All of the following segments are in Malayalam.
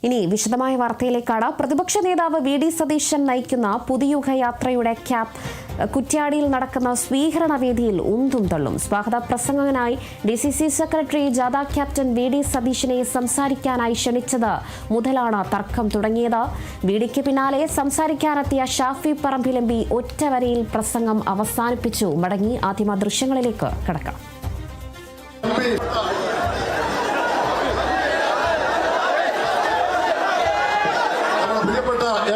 ഇനി വിശദമായ വാർത്തയിലേക്കാണ്. പ്രതിപക്ഷ നേതാവ് വി.ഡി. സതീശൻ നയിക്കുന്ന പുതുയുഗ യാത്രയുടെ കുറ്റ്യാടിയിൽ നടക്കുന്ന സ്വീകരണ വേദിയിൽ ഉന്തും തള്ളും. സ്വാഗത പ്രസംഗകനായി DCC സെക്രട്ടറി ജാഥ ക്യാപ്റ്റൻ വി.ഡി. സതീശനെ സംസാരിക്കാനായി ക്ഷണിച്ചത് മുതലാണ് തർക്കം തുടങ്ങിയത്. വി.ഡിക്ക് പിന്നാലെ സംസാരിക്കാനെത്തിയ ഷാഫി പറമ്പിൽ MP ഒറ്റവരയിൽ പ്രസംഗം അവസാനിപ്പിച്ചു മടങ്ങി. ആദ്യമ ദൃശ്യങ്ങളിലേക്ക് കടക്കാം.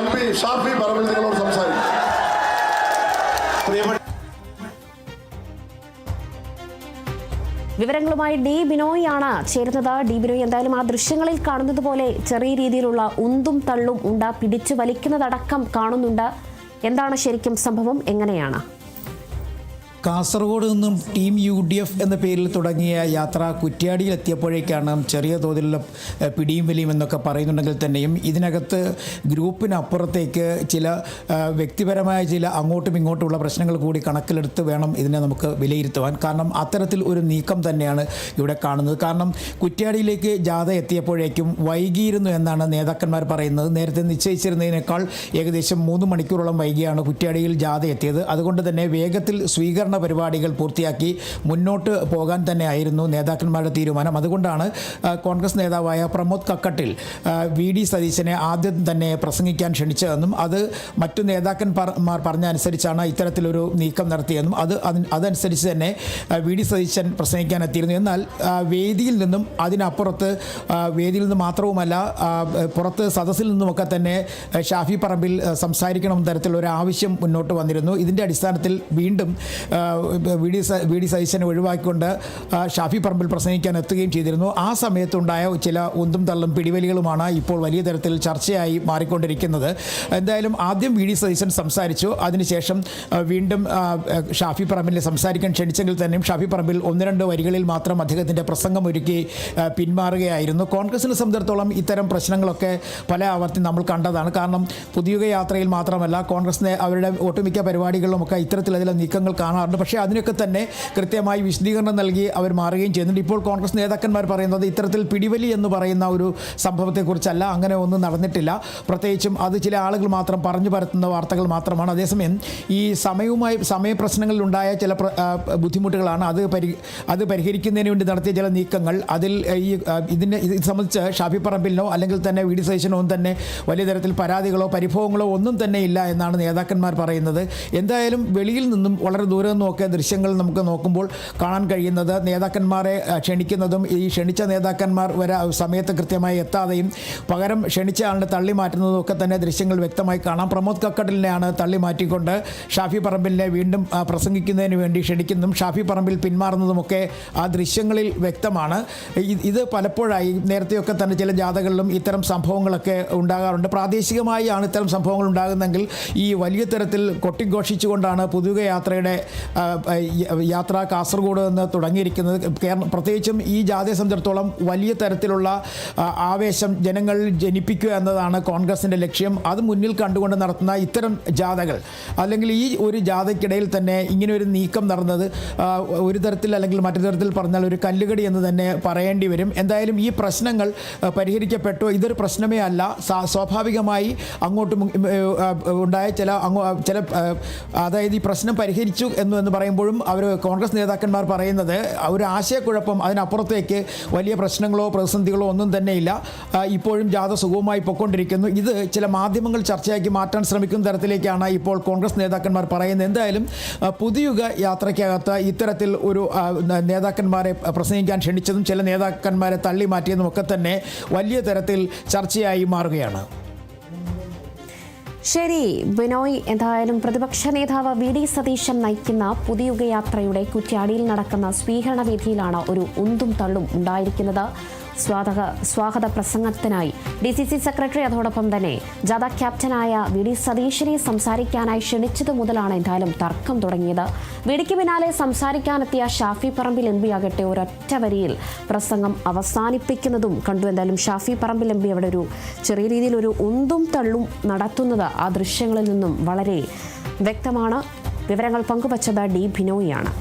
MP ഷാഫി പറമ്പിൽ നിങ്ങളോട് സംസാരിക്കും. വിവരങ്ങളുമായി ഡി ബിനോയ് ആണ് ചേരുന്നത്. ഡി ബിനോയ്, എന്തായാലും ആ ദൃശ്യങ്ങളിൽ കാണുന്നത് പോലെ ചെറിയ രീതിയിലുള്ള ഉന്തും തള്ളും ഉണ്ട്, പിടിച്ചു വലിക്കുന്നതടക്കം കാണുന്നുണ്ട്. എന്താണ് ശരിക്കും സംഭവം, എങ്ങനെയാണ്? കാസർഗോഡ് നിന്നും ടീം UDF എന്ന പേരിൽ തുടങ്ങിയ യാത്ര കുറ്റ്യാടിയിൽ എത്തിയപ്പോഴേക്കാണ് ചെറിയ തോതിലുള്ള പിടിയും വലിയും എന്നൊക്കെ പറയുന്നുണ്ടെങ്കിൽ തന്നെയും ഇതിനകത്ത് ഗ്രൂപ്പിനപ്പുറത്തേക്ക് ചില വ്യക്തിപരമായ ചില അങ്ങോട്ടും ഇങ്ങോട്ടുമുള്ള പ്രശ്നങ്ങൾ കൂടി കണക്കിലെടുത്ത് വേണം ഇതിനെ നമുക്ക് വിലയിരുത്തുവാൻ. കാരണം അത്തരത്തിൽ ഒരു നീക്കം തന്നെയാണ് ഇവിടെ കാണുന്നത്. കാരണം കുറ്റ്യാടിയിലേക്ക് ജാഥ എത്തിയപ്പോഴേക്കും വൈകിയിരുന്നു എന്നാണ് നേതാക്കന്മാർ പറയുന്നത്. നേരത്തെ നിശ്ചയിച്ചിരുന്നതിനേക്കാൾ ഏകദേശം 3 മണിക്കൂറോളം വൈകിയാണ് കുറ്റ്യാടിയിൽ ജാഥ എത്തിയത്. അതുകൊണ്ട് തന്നെ വേഗത്തിൽ സ്വീകരണ പരിപാടികൾ പൂർത്തിയാക്കി മുന്നോട്ട് പോകാൻ തന്നെ ആയിരുന്നു നേതാക്കന്മാരുടെ തീരുമാനം. അതുകൊണ്ടാണ് കോൺഗ്രസ് നേതാവായ പ്രമോദ് കക്കട്ടിൽ വി.ഡി. സതീശനെ ആദ്യം തന്നെ പ്രസംഗിക്കാൻ ക്ഷണിച്ചതെന്നും അത് മറ്റു നേതാക്കന്മാർ പറഞ്ഞ അനുസരിച്ചാണ് ഇത്തരത്തിലൊരു നീക്കം നടത്തിയതെന്നും അതനുസരിച്ച് തന്നെ വി.ഡി. സതീശൻ പ്രസംഗിക്കാൻ എത്തിയിരുന്നു. എന്നാൽ വേദിയിൽ നിന്നും അതിനപ്പുറത്ത് വേദിയിൽ നിന്ന് മാത്രവുമല്ല പുറത്ത് സദസ്സിൽ നിന്നുമൊക്കെ തന്നെ ഷാഫി പറമ്പിൽ സംസാരിക്കണം തരത്തിലൊരു ആവശ്യം മുന്നോട്ട് വന്നിരുന്നു. ഇതിൻ്റെ അടിസ്ഥാനത്തിൽ വീണ്ടും വി.ഡി. സതീശനെ ഒഴിവാക്കിക്കൊണ്ട് ഷാഫി പറമ്പിൽ പ്രസംഗിക്കാൻ എത്തുകയും ചെയ്തിരുന്നു. ആ സമയത്തുണ്ടായ ചില ഉന്തും തള്ളും പിടിവലികളുമാണ് ഇപ്പോൾ വലിയ തരത്തിൽ ചർച്ചയായി മാറിക്കൊണ്ടിരിക്കുന്നത്. എന്തായാലും ആദ്യം വി.ഡി. സതീശൻ സംസാരിച്ചു. അതിനുശേഷം വീണ്ടും ഷാഫി പറമ്പിൽ സംസാരിക്കാൻ ക്ഷണിച്ചെങ്കിൽ തന്നെയും ഷാഫി പറമ്പിൽ 1-2 വരികളിൽ മാത്രം അദ്ദേഹത്തിൻ്റെ പ്രസംഗം ഒരുക്കി പിന്മാറുകയായിരുന്നു. കോൺഗ്രസിനെ സംബന്ധിച്ചിടത്തോളം ഇത്തരം പ്രശ്നങ്ങളൊക്കെ പല ആവർത്തി നമ്മൾ കണ്ടതാണ്. കാരണം പുതിയുഗ യാത്രയിൽ മാത്രമല്ല കോൺഗ്രസിനെ അവരുടെ ഒട്ടുമിക്ക പരിപാടികളിലുമൊക്കെ ഇത്തരത്തിലധികം നീക്കങ്ങൾ കാണാറുണ്ട്. പക്ഷേ അതിനൊക്കെ തന്നെ കൃത്യമായി വിശദീകരണം നൽകി അവർ മാറുകയും ചെയ്യുന്നുണ്ട്. ഇപ്പോൾ കോൺഗ്രസ് നേതാക്കന്മാർ പറയുന്നത് ഇത്തരത്തിൽ പിടിവലി എന്ന് പറയുന്ന ഒരു സംഭവത്തെക്കുറിച്ചല്ല, അങ്ങനെ ഒന്നും നടന്നിട്ടില്ല. പ്രത്യേകിച്ചും അത് ചില ആളുകൾ മാത്രം പറഞ്ഞു പരത്തുന്ന വാർത്തകൾ മാത്രമാണ്. അതേസമയം ഈ സമയപ്രശ്നങ്ങളിലുണ്ടായ ചില ബുദ്ധിമുട്ടുകളാണ്. അത് പരിഹരിക്കുന്നതിന് വേണ്ടി നടത്തിയ ചില നീക്കങ്ങൾ അതിൽ ഇത് സംബന്ധിച്ച് ഷാഫി പറമ്പിലിനോ അല്ലെങ്കിൽ തന്നെ വി.ഡി. സതീശനോ തന്നെ വലിയ തരത്തിൽ പരാതികളോ പരിഭവങ്ങളോ ഒന്നും തന്നെ ഇല്ല എന്നാണ് നേതാക്കന്മാർ പറയുന്നത്. എന്തായാലും വെളിയിൽ നിന്നും വളരെ ദൂരെ നിന്നൊക്കെ ദൃശ്യങ്ങൾ നമുക്ക് നോക്കുമ്പോൾ കാണാൻ കഴിയുന്നത് നേതാക്കന്മാരെ ക്ഷണിക്കുന്നതും ഈ ക്ഷണിച്ച നേതാക്കന്മാർ സമയത്ത് കൃത്യമായി എത്താതെയും പകരം ക്ഷണിച്ച ആളിനെ തള്ളി മാറ്റുന്നതും ഒക്കെ തന്നെ ദൃശ്യങ്ങൾ വ്യക്തമായി കാണാം. പ്രമോദ് കക്കട്ടിലിനെയാണ് തള്ളി മാറ്റിക്കൊണ്ട് ഷാഫി പറമ്പിലിനെ വീണ്ടും പ്രസംഗിക്കുന്നതിന് വേണ്ടി ക്ഷണിക്കുന്നതും ഷാഫി പറമ്പിൽ പിന്മാറുന്നതുമൊക്കെ ആ ദൃശ്യങ്ങളിൽ വ്യക്തമാണ്. ഇത് പലപ്പോഴായി നേരത്തെയൊക്കെ തന്നെ ചില ജാഥകളിലും ഇത്തരം സംഭവങ്ങളൊക്കെ ഉണ്ടാകാറുണ്ട്. പ്രാദേശികമായി ആണ് ഇത്തരം സംഭവങ്ങൾ ഉണ്ടാകുന്നതെങ്കിൽ ഈ വലിയ തരത്തിൽ കൊട്ടിഘോഷിച്ചുകൊണ്ടാണ് പുതുയുഗ യാത്രയുടെ യാത്ര കാസർഗോഡ് നിന്ന് തുടങ്ങിയിരിക്കുന്നത്. പ്രത്യേകിച്ചും ഈ ജാഥയെ സംബന്ധിച്ചിടത്തോളം വലിയ തരത്തിലുള്ള ആവേശം ജനങ്ങളിൽ ജനിപ്പിക്കുക എന്നതാണ് കോൺഗ്രസിൻ്റെ ലക്ഷ്യം. അത് മുന്നിൽ കണ്ടുകൊണ്ട് നടത്തുന്ന ഇത്തരം ജാഥകൾ അല്ലെങ്കിൽ ഈ ഒരു ജാഥയ്ക്കിടയിൽ തന്നെ ഇങ്ങനെ ഒരു നീക്കം നടന്നത് ഒരു തരത്തിൽ അല്ലെങ്കിൽ മറ്റു തരത്തിൽ പറഞ്ഞാൽ ഒരു കല്ലുകടി എന്ന് തന്നെ പറയേണ്ടി വരും. എന്തായാലും ഈ പ്രശ്നങ്ങൾ പരിഹരിക്കപ്പെട്ടു. ഇതൊരു പ്രശ്നമേ അല്ല. സ്വാഭാവികമായി അങ്ങോട്ടും ഉണ്ടായ ചില അതായത് ഈ പ്രശ്നം പരിഹരിച്ചു എന്ന് പറയുമ്പോഴും അവർ കോൺഗ്രസ് നേതാക്കന്മാർ പറയുന്നത് ഒരു ആശയക്കുഴപ്പം, അതിനപ്പുറത്തേക്ക് വലിയ പ്രശ്നങ്ങളോ പ്രതിസന്ധികളോ ഒന്നും തന്നെ ഇല്ല. ഇപ്പോഴും ജാഥ സുഗമമായി പൊയ്ക്കൊണ്ടിരിക്കുന്നു. ഇത് ചില മാധ്യമങ്ങൾ ചർച്ചയാക്കി മാറ്റാൻ ശ്രമിക്കുന്ന തരത്തിലേക്കാണ് ഇപ്പോൾ കോൺഗ്രസ് നേതാക്കന്മാർ പറയുന്നത്. എന്തായാലും പുതുയുഗ യാത്രയ്ക്കകത്ത് ഇത്തരത്തിൽ ഒരു നേതാക്കന്മാരെ പ്രസംഗിക്കാൻ ക്ഷണിച്ചതും ചില നേതാക്കന്മാരെ തള്ളി മാറ്റിയതും ഒക്കെ തന്നെ വലിയ തരത്തിൽ ചർച്ചയായി മാറുകയാണ്. ശരി ബിനോയ്, എന്തായാലും പ്രതിപക്ഷ നേതാവ് വി.ഡി. സതീശൻ നയിക്കുന്ന പുതുയുഗ യാത്രയുടെ കുറ്റ്യാടിയിൽ നടക്കുന്ന സ്വീകരണ വേദിയിലാണ് ഒരു ഉന്തും തള്ളും ഉണ്ടായിരിക്കുന്നത്. സ്വാഗത പ്രസംഗത്തിനായി DCC സെക്രട്ടറി അതോടൊപ്പം തന്നെ ജാഥ ക്യാപ്റ്റനായ വി.ഡി. സതീശനെ സംസാരിക്കാനായി ക്ഷണിച്ചതു മുതലാണ് എന്തായാലും തർക്കം തുടങ്ങിയത്. വി.ഡിക്ക് പിന്നാലെ സംസാരിക്കാനെത്തിയ ഷാഫി പറമ്പിൽ MP ആകട്ടെ ഒരൊറ്റ വരിയിൽ പ്രസംഗം അവസാനിപ്പിക്കുന്നതും കണ്ടു. എന്തായാലും ഷാഫി പറമ്പിൽ MP അവിടെ ഒരു ചെറിയ രീതിയിൽ ഒരു ഉന്തും തള്ളും നടത്തുന്നത് ആ ദൃശ്യങ്ങളിൽ നിന്നും വളരെ വ്യക്തമാണ്. വിവരങ്ങൾ പങ്കുവച്ചത് ഡി ബിനോയിയാണ്.